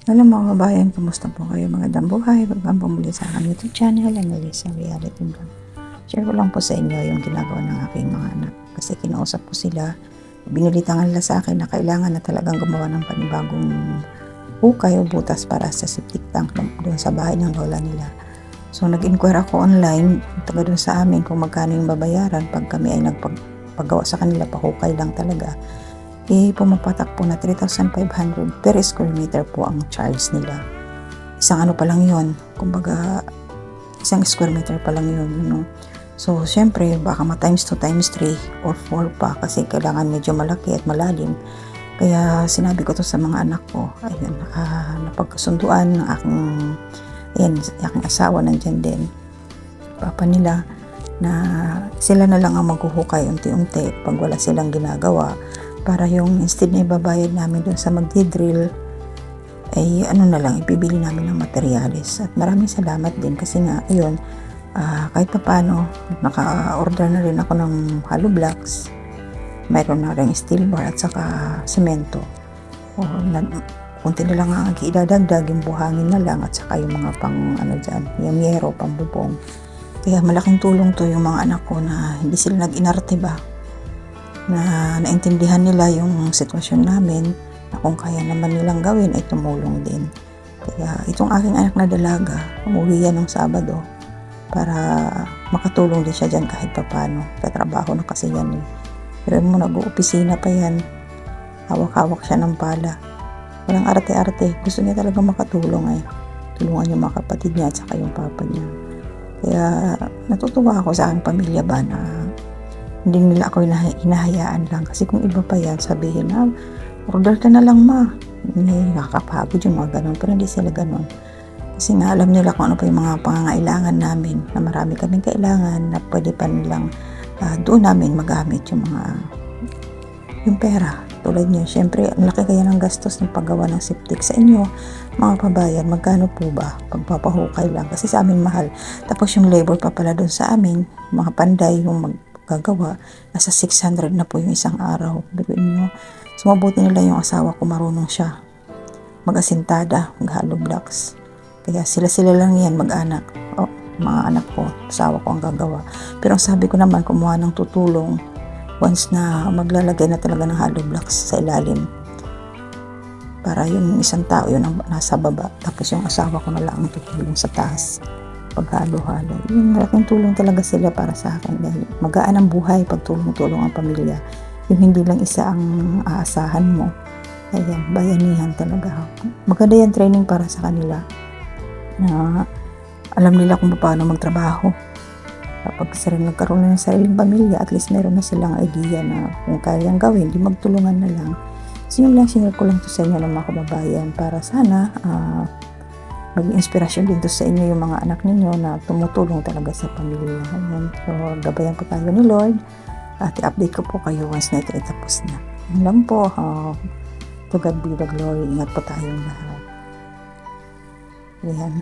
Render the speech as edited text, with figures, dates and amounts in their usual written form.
Hello mga kabayan, kumusta po kayo? Magandang buhay, welcome po muli sa aking YouTube channel, Annalisa Reality Vlog. Share ko lang po sa inyo yung ginagawa ng aking mga anak kasi kinausap ko sila. Binilitangan nila sa akin na kailangan na talagang gumawa ng panibagong hukay o butas para sa septic tank doon sa bahay ng lola nila. So nag-inquire ako online taga doon sa amin kung magkano yung babayaran pag kami ay nagpagawa sa kanila, pahukay lang talaga. Pumapatak po na 3,500 per square meter po ang charge nila. Isang ano pa lang yun, kumbaga isang square meter pa lang yun, no? So syempre baka times 2 times 3 or 4 pa kasi kailangan medyo malaki at malalim. Kaya sinabi ko to sa mga anak ko, ayun, napagkasunduan ng aking asawa nandyan din, papa nila, na sila na lang ang maghuhukay unti-unti pag wala silang ginagawa, para yung instead na ibabayad namin doon sa magdi-drill ay ano na lang, ipibili namin ng materyales. At maraming salamat din kasi nga ayun, kahit pa paano naka-order na rin ako ng hollow blocks, mayroon na rin steel bar at saka semento. Kunti na lang ang idadagdag, yung buhangin na lang at saka yung mga pang ano dyan, yung yero, pang bubong. Kaya malaking tulong to yung mga anak ko na hindi sila nag-inarte ba, na naintindihan nila yung sitwasyon namin, na kung kaya naman nilang gawin ay tumulong din. Kaya itong aking anak na dalaga, umuwi yan ng Sabado para makatulong din siya dyan kahit papano. Katrabaho na kasi yan eh. Pero mo nag-uopisina pa yan, hawak-hawak siya ng pala. Walang arte-arte, gusto niya talaga makatulong eh. Tulungan yung mga kapatid niya at saka yung papa niya. Kaya natutuwa ako sa aking pamilya ba na hindi nila ako hinahayaan lang. Kasi kung iba pa yan, sabihin na, order ka na lang ma. Nakakapagod yung mga ganun. Pero hindi sila ganun. Kasi nga alam nila kung ano pa yung mga pangangailangan namin. Na marami kaming kailangan na pwede pa nilang doon namin magamit yung pera. Tulad nyo, syempre, ang laki kaya ng gastos ng paggawa ng septic sa inyo. Mga pabayan, magkano po ba? Pagpapahukay lang. Kasi sa amin mahal. Tapos yung labor pa pala doon sa amin, mga panday, yung gagawa, nasa 600 na po yung isang araw. Biruin nyo. So mabuti nila yung asawa ko, marunong siya mag-asintada, mag-hollow blocks. Kaya sila lang yan mag-anak. Mga anak ko, asawa ko ang gagawa. Pero ang sabi ko naman, kumuha ng tutulong once na maglalagay na talaga ng hollow blocks sa ilalim. Para yung isang tao yun ang nasa baba. Tapos yung asawa ko na lang ang tutulong sa taas. Paghalo-halo. Yung malaking tulong talaga sila para sa akin dahil magaan ang buhay pag tulong-tulong ang pamilya. Yung hindi lang isa ang aasahan mo. Ayan, bayanihan talaga. Maganda yan training para sa kanila na alam nila kung paano magtrabaho. Kapag nagkaroon na ng sariling pamilya, at least meron na silang idea na kung kayang gawin, di magtulungan na lang. So yun lang, sinare ko lang to sa inyo ng mga kababayan para sana maging inspirasyon din to sa inyo yung mga anak ninyo na tumutulong talaga sa pamilya. Ayan. So, gabayan po tayo ni Lord at i-update ko po kayo once na ito ay tapos na. Yun lang po. To God be the glory. Ingat po tayong lahat. Ayan.